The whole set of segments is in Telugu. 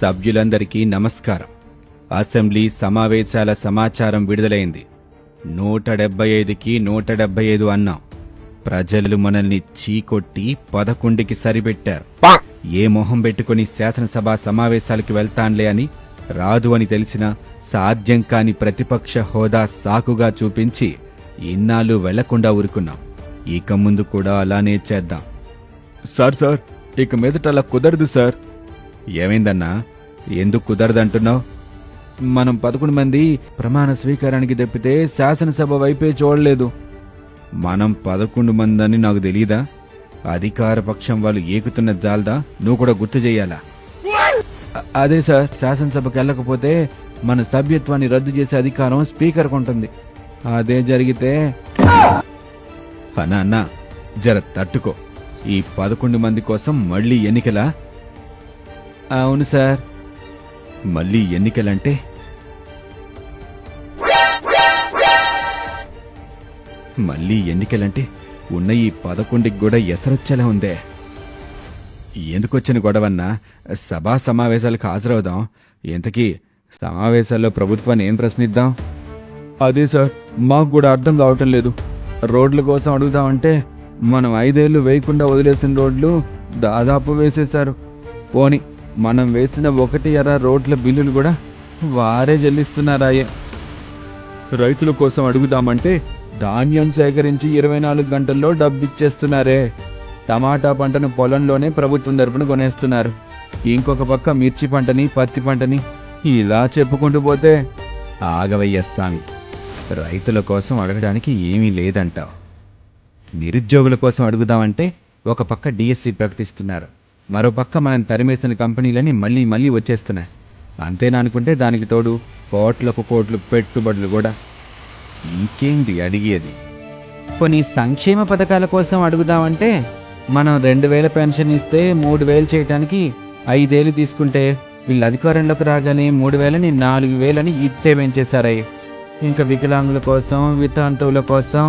సభ్యులందరికీ నమస్కారం. అసెంబ్లీ సమావేశాల సమాచారం విడుదలైంది. 175కి 175 అన్నాం. ప్రజలు మనల్ని చీకొట్టి 11కి సరిపెట్టారు. ఏ మొహం పెట్టుకుని శాసనసభ సమావేశాలకు వెళ్తాన్లే అని, రాదు అని తెలిసినా సాధ్యం కాని ప్రతిపక్ష హోదా సాకుగా చూపించి ఇన్నాళ్ళు వెళ్లకుండా ఊరుకున్నాం. ఇక ముందు కూడా అలానే చేద్దాం. సార్ ఇక మీదట అలా కుదరదు సార్. ఏమైందన్నా, ఎందుకు కుదరదంటున్నావు? మనం 11 మంది ప్రమాణ స్వీకారానికి తప్పితే శాసనసభ వైపే చూడలేదు. మనం 11 మందని నాకు తెలీదా? అధికార పక్షం వాళ్ళు ఏకుతున్న జాల్దా నువ్వు కూడా గుర్తు చెయ్యాలా? అదే సార్, శాసనసభకు వెళ్ళకపోతే మన సభ్యత్వాన్ని రద్దు చేసే అధికారం స్పీకర్కు ఉంటుంది. అదే జరిగితే అన్నా జర తట్టుకో. ఈ 11 మంది కోసం మళ్లీ ఎన్నికలా? అవును సార్. మళ్లీ ఎన్నికలంటే ఉన్న ఈ 11కి కూడా ఎసరొచ్చేలా ఉందే. ఎందుకొచ్చిన గొడవన్నా? సభా సమావేశాలకు హాజరవుదాం. ఇంతకీ సమావేశాల్లో ప్రభుత్వాన్ని ఏం ప్రశ్నిద్దాం? అదే సార్, మాకు కూడా అర్థం కావటం లేదు. రోడ్ల కోసం అడుగుదామంటే మనం 5 ఏళ్లు వేయకుండా వదిలేసిన రోడ్లు దాదాపు వేసేశారు. పోని మనం వేసిన 1.5 రోడ్ల బిల్లులు కూడా వారే చెల్లిస్తున్నారాయే. రైతుల కోసం అడుగుదామంటే ధాన్యం సేకరించి 24 గంటల్లో డబ్బిచ్చేస్తున్నారే. టమాటా పంటను పొలంలోనే ప్రభుత్వం తరపున కొనేస్తున్నారు. ఇంకొక పక్క మిర్చి పంటని, పత్తి పంటని ఇలా చెప్పుకుంటూ పోతే ఆగవయ్య స్వామి. రైతుల కోసం అడగడానికి ఏమీ లేదంటావు. నిరుద్యోగుల కోసం అడుగుదామంటే ఒక పక్క డిఎస్సి ప్రకటిస్తున్నారు, మరో పక్క మనం తరిమేసిన కంపెనీలని మళ్ళీ వచ్చేస్తున్నాయి. అంతేననుకుంటే దానికి తోడు కోట్లకు కోట్లు పెట్టుబడులు కూడా. ఇంకేంటి అడిగేది? కొన్ని సంక్షేమ పథకాల కోసం అడుగుదామంటే మనం 2000 పెన్షన్ ఇస్తే 3000 చేయడానికి 5 ఏళ్ళు తీసుకుంటే వీళ్ళు అధికారంలోకి రాగానే 3000ని 4000 అని ఇట్టే పెంచేశారయ్య. ఇంకా వికలాంగుల కోసం, వితంతువుల కోసం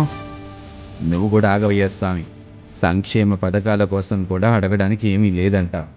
నువ్వు కూడా ఆగవయ్యా స్వామి. సంక్షేమ పథకాల కోసం కూడా అడగడానికి ఏమీ లేదంటావు.